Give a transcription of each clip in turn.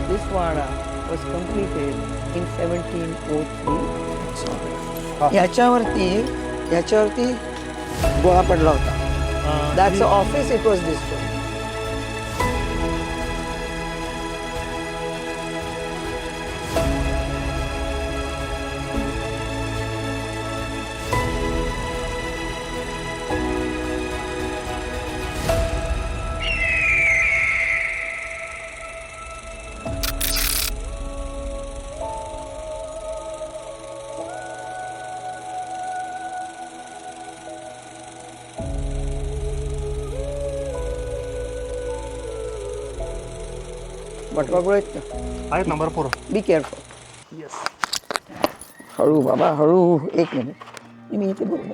This Wada was completed in 1703. याच्यावरती गोळा पडला होता. That's the office, it was destroyed. बटवागुळे आहेत ना? आहेत नंबर 4. Be careful. येस. हळू बाबा हळू. एक मिनिट मी इथे बघू.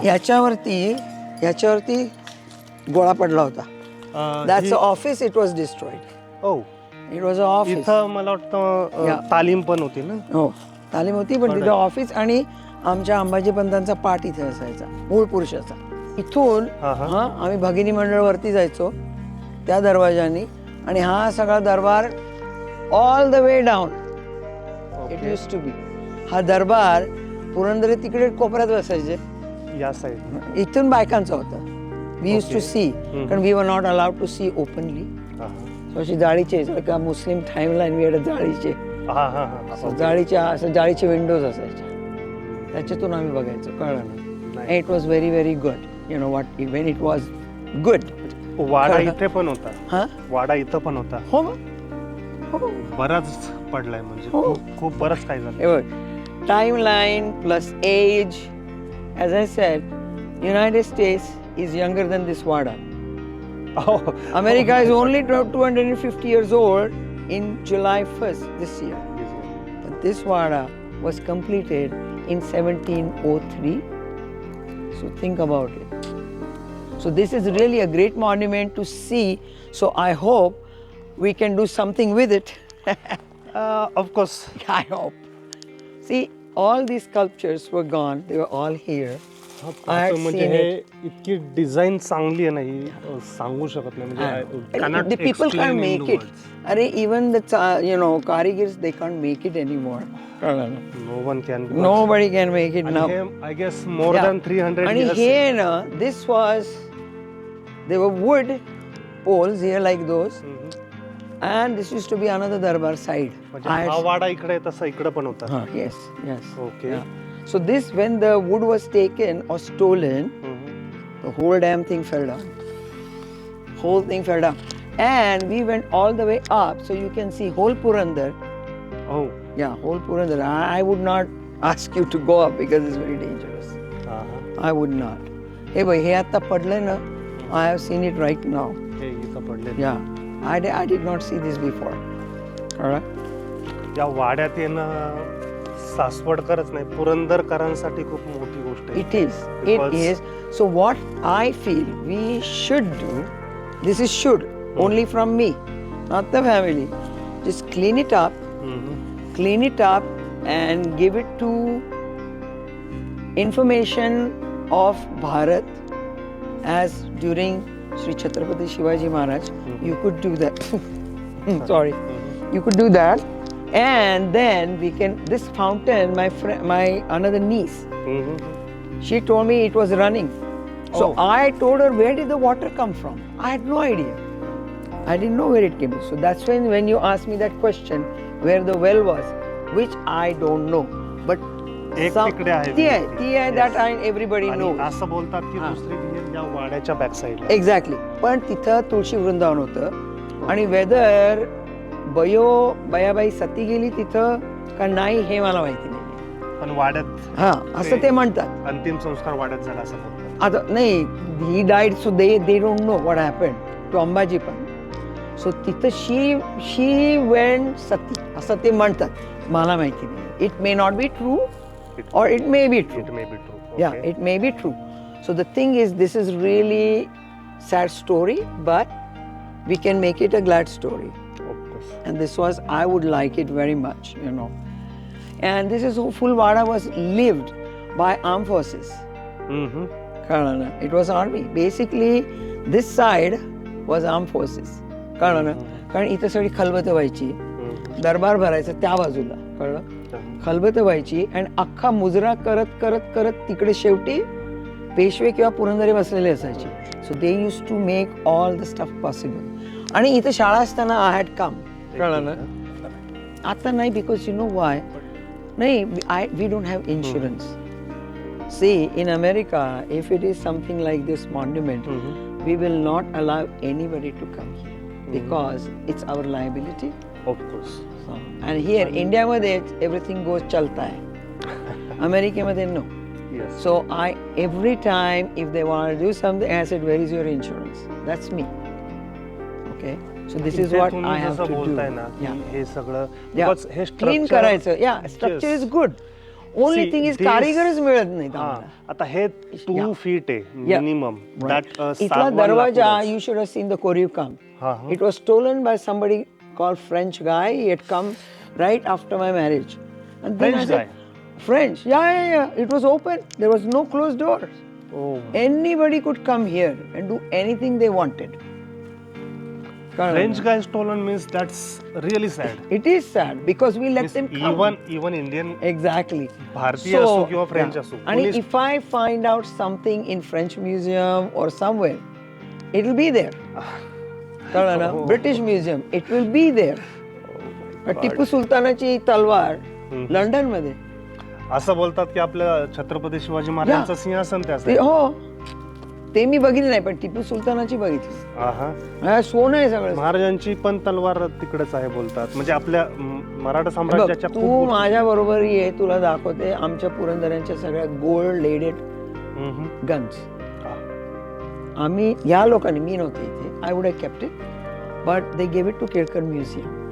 याच्यावरती गोळा पडला होता. That's the office, it was destroyed. O It was an office. इथं मला वाटतं तालीम पण होती ना. हो तालीम होती पण तिथं ऑफिस आणि आमच्या अंबाजी पंतांचा पाठ इथे असायचा मूळ पुरुषाचा. इथून आम्ही भगिनी मंडळ वरती जायचो त्या दरवाजानी आणि हा सगळा दरबार all the way down it used to be. हा दरबार पुरंदरे तिकडे कोपऱ्यात बसायचे. या साईड इथून बायकांचा होता. वी यूज टू सी कारण we were not allowed to see openly. अशी जाळीचे का मुस्लिम टाइमलाईन वेळ जाळीचे जाळीचे विंडोज असायचे त्याच्यातून आम्ही बघायचो. कळलं ना. It was very very good. You know what even it was good. वाडा इथे पण होता. हा वाडा इथं पण होता. हो बराच पडलाय म्हणजे खूप बरंच काय झालं. Timeline plus age. As I said United States is younger than this wada. America is only 250 years old in July 1st this year. But this Wada was completed in 1703. So think about it. So this is really a great monument to see. So I hope we can do something with it. Of course. I hope. See, all these sculptures were gone. They were all here. I had म्हणजे seen हे it. इतकी design चांगली आहे ना ही सांगू शकत नाही म्हणजे The people can't make it. Arey, even the karigirs, they can't make it anymore. No one can. Nobody can make it now. I guess more than 300 And years. here, this was, they were wood poles here like those. And this used to be another darbar side. हा वाडा इकडे तसा इकडे पण होता. Yes, yes. Okay. Yeah. So this, when the wood was taken or stolen, the whole damn thing fell down. Whole thing fell down. And we went all the way up, so you can see whole Purandar. Oh. Yeah, whole Purandar. I would not ask you to go up because it's very dangerous. I would not. Hey boy, हे आता पडलंय ना. I have seen it right now. हे इथं पडले. Yeah, I did not see this before. Alright. या वाड्यात येणं सासवडकरच नाही पुरंदरकरांसाठी खूप मोठी गोष्ट आहे. It is. So what I feel we should do, this is should, only from me, not the family. Just clean it up and give it to information of Bharat as during Sri Chhatrapati Shivaji Maharaj. You could do that. Sorry. You could do that. And then we can, this fountain, my another niece, she told me it was running. So I told her, where did the water come from? I had no idea. I didn't know where it came from. So that's when you asked me that question, where the well was, which I don't know. But एक तिकडे आहे. that everybody knows. असं बोलतात की दुसरी विहीर या वाड्याच्या बॅक साईडला. Exactly. पण तिथं तुळशी वृंदावन होतं आणि वेदर बयाबाई सती गेली तिथं का नाही हे मला माहिती नाही. पण वाड्यात असं ते म्हणतात. अंतिम संस्कार वाड्यात झाला असं बोलतात. आता नाही, he died so they don't know what happen to Ambaji पण. सो तिथं शी वेंट सती असं ते म्हणतात. मला माहिती नाही. It may not be true or it may be true. It may be true. Okay. Yeah, it may be true. So the thing is, this is really sad story, but we can make it a glad story. Of course. And this was, I would like it very much, And this is how full Wada was lived by armed forces. कळलं ना. It was army. Basically this side was arm forces. कळलं ना. कारण इथं सगळी खलबतं व्हायची, दरबार भरायचं त्या बाजूला. कळलं. खलबतं व्हायची आणि अख्खा मुजरा करत करत करत तिकडे शेवटी पेशवे किंवा पुरंदरे बसलेले असायचे. So they use to make all the stuff possible. आणि इथं शाळा असताना आय हॅड कम. कळलं ना. आता नाही, बिकॉज यू नो वाय. नाही, we don't have insurance. See in America if it is something like this monument we will not allow anybody to come here because it's our liability. Of course. आणि here इंडियामध्ये everything goes चलताय. अमेरिकेमध्ये no. So every time if they want to do something, I said, where is your insurance? That's me. Okay. So this is what I have to do. Yeah. हे सगळं clean करायचं. Yeah, structure is good. Only thing is कारीगरच मिळत नाही आम्हाला. आता हे 2 feet आहे minimum. इथला दरवाजा, you should have seen the कोरीव काम. It was stolen by somebody called French guy. He had come right after my marriage. And then I said, French, yeah. It was open. There was no closed doors. Oh. Anybody could come here and do anything they wanted. French guy stolen means that's really sad. It is sad because we let them come. Even Indian. Exactly. भारतीय असो किंवा French असो. And if I find out something in French museum or somewhere, it will be there. British museum, it will be there. Tipu सुलतानाची तलवार London मध्ये. असं बोलतात की आपल्या छत्रपती शिवाजी महाराजांचं सिंहासन त्याचं. हो, ते मी बघितलं नाही, पण टिपू सुलतानाची बघितली. सोनं आहे सगळं. महाराजांची पण तलवार तिकडेच आहे बोलतात. म्हणजे आपल्या मराठा साम्राज्याच्या. तू माझ्या बरोबर ये, तुला दाखवते आमच्या पुरंदऱ्यांच्या सगळ्या गोल्ड लेडेड गन्स. आम्ही या लोकांनी, मी नव्हते इथे, I would have kept it but they gave it to Kelkar museum.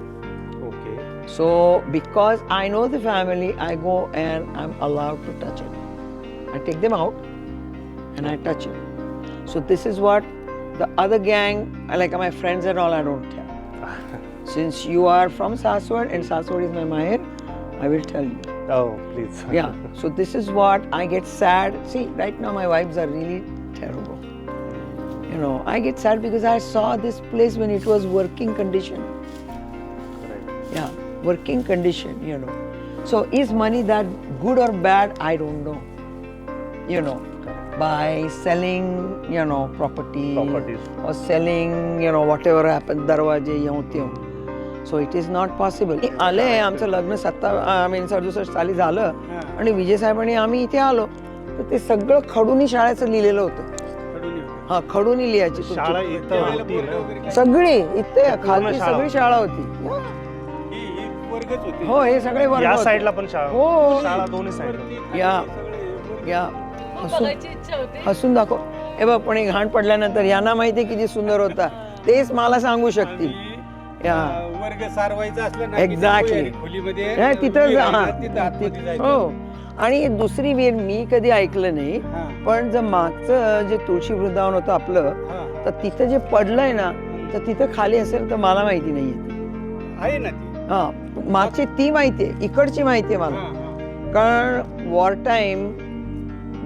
So because I know the family, I go and I'm allowed to touch it. I take them out and I touch it. So this is what the other gang, like my friends and all, I don't tell. Since you are from Saswad and Saswad is my Maher, I will tell you. Oh, please. Yeah. So this is what I get sad. See, right now my vibes are really terrible. You know, I get sad because I saw this place when it was working condition. Yeah. Working condition, you know. So is money that good or bad? I don't know. You know, by selling, you know, properties or selling, you know, whatever happens, darwaje yaun. So it is not possible. आले आमचं लग्न 67 साली झालं आणि विजय साहेबांनी आम्ही इथे आलो तर ते सगळं खडूनी शाळेचं लिहिलेलं होतं. हा, खडूनी लिहायची शाळा इथं होती. सगळी इथे खालची सगळी शाळा होती. हो, हे सगळे वर्ग. या साइडला पण शाळा. हो, शाळा दोन्ही साइड. या हसून दाखव. हे बघ, पण घाण पडल्यानंतर यांना माहिती किती सुंदर होता, तेच मला सांगू शकतील. या वर्ग सारवायचा असलं ना, एक्झॅक्टली तिथं. हो, आणि दुसरी वेळ मी कधी ऐकलं नाही, पण जर मागचं जे तुळशी वृंदावन होतं आपलं, तर तिथं जे पडलंय ना, तर तिथं खाली असेल तर मला माहिती नाहीये ना. हा, मागची ती माहितीये, इकडची माहितीये मला. कारण वॉर टाइम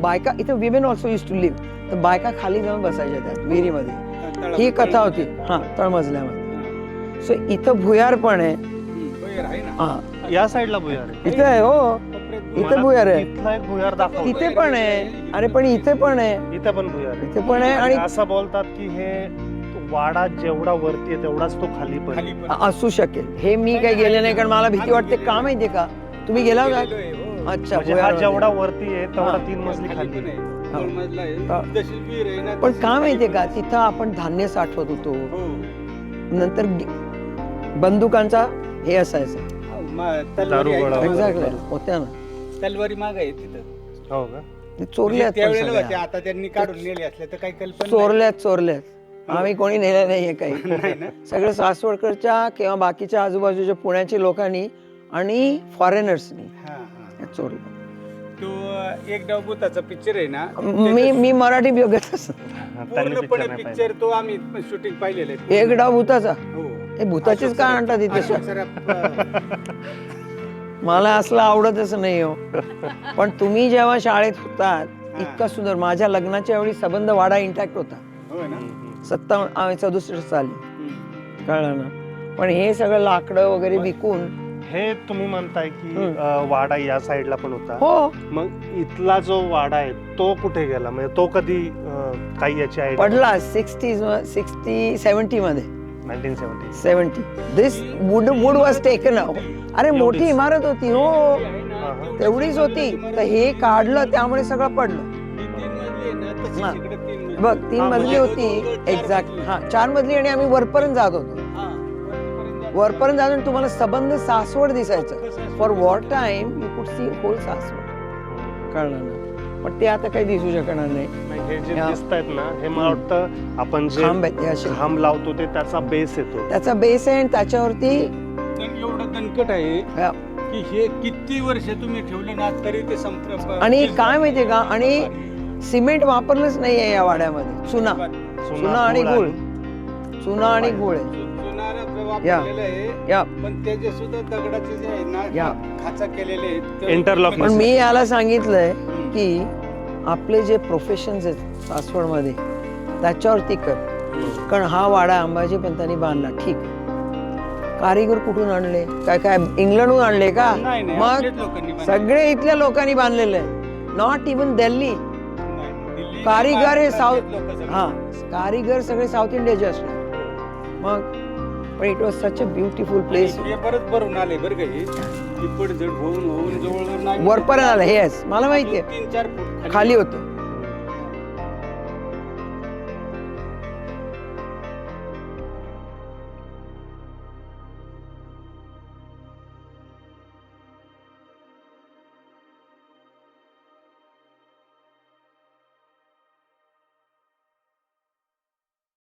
बायका इथं, women also use to live, तर बायका खाली जाऊन बसायच्या त्यात विहिरीमध्ये. ही कथा होती. हा, तळमजल्यामध्ये. सो इथं भुयार पण आहे. हा, या साइडला भुयार आहे. इथे आहे. हो, इथे भुयार आहे. इथला एक भुयार दाखव. तिथे पण आहे. अरे पण इथे पण आहे. इथे पण भुयार आहे. इथे पण आहे. आणि असं बोलतात की हे वाडा जेवढा वरती आहे तेवढाच तो खाली पण असू शकेल. हे मी काही गेले नाही, कारण मला भीती वाटते. का माहितीये का, तुम्ही गेला का? अच्छा, हा जेवढा वरती आहे तेवढा 3 मजली खाली. पण का माहितीये का, तिथं आपण धान्य साठवत होतो. नंतर बंदुकांचा हे असायचं. एक्झॅक्टली, होत्या ना तलवारी माग आहे तिथं. हो का? चोरल्यात. आता त्यांनी काढून नेले असल्या तर काही कल्पना. चोरल्यात. आम्ही कोणी नेलं नाहीये काही. सगळं सासवडकरच्या किंवा बाकीच्या आजूबाजूच्या पुण्याच्या लोकांनी आणि फॉरेनर्सनी चोरलं. तो एक डाव भूताचा पिक्चर आहे ना, मी मराठी बघत असतो. पूर्णपणे पिक्चर तो आम्ही शूटिंग पाहिलेलं आहे. एक डाव भूताचा. हे भूताचीच का आणतात इथे? मला असलं आवडतच नाही हो. पण तुम्ही जेव्हा शाळेत होतात इतका सुंदर. माझ्या लग्नाच्या वेळी सबंध वाडा इंटॅक्ट होता. हो ना. 67 साली, हम्म. कळलं ना. पण हे सगळं लाकडं वगैरे विकून. हे तुम्ही म्हणताय की वाडा या साईडला पण होता. हो, मग इथला जो वाडा आहे तो कुठे गेला, म्हणजे तो कधी काही याची idea? पडला 70 मध्ये. 1970. दिस वुड वॉज टेकन. अरे मोठी इमारत होती हो, तेवढीच होती. तर हे काढलं त्यामुळे सगळं पडलं. हा. बघ 3 मजली होती एक्झॅक्ट. हा 4 मजली आणि आम्ही वरपर्यंत जात होतो. वरपर्यंत जाऊन तुम्हाला सबंध सासवड दिसायचं. For war time you could see whole Saswad, कळलं ना. पण ते आता काही दिसू शकणार नाही. हे जे दिसतायत ना, हे मला वाटतं आपण जे खांब आहेत हे असे. खांब लावतो ते त्याचा बेस येतो. त्याचा बेस आहे आणि त्याच्यावरती एवढं दणकट आहे हा. की हे किती वर्ष तुम्ही ठेवलं ना तरी ते आणि काय माहितीये का, आणि सिमेंट वापरलंच नाहीये या वाड्यामध्ये. चुना आणि गुळ. चुना आणि गुळ आहे. वापरलेलं आहे. या. पण त्याचे सुद्धा दगडाचे जे आहे या. ना खाचा केलेले आहेत. Interlock. पण मी याला सांगितलंय की आपले जे प्रोफेशन्स आहेत सासवडमध्ये त्याच्यावरती कर. कारण हा वाडा अंबाजी पंतांनी बांधला, ठीक आहे. कारिगर कुठून आणले? काय इंग्लंडहून आणले का? नाही, नाही, मग आपल्याच लोकांनी बांधले. सगळे इथल्या लोकांनी बांधलेले आहे. Not even Delhi. दिल्ली, कारिगर हे साऊथ. लोकं सगळे. हा, कारिगर सगळे साऊथ इंडियाचे असले. मग पण it was such a beautiful place. हे परत भरून आले बरं का हे. ती पडझड होऊन जवळ वरपर्यंत आलं. हे मला माहितीये 3-4 फूट खाली होतं.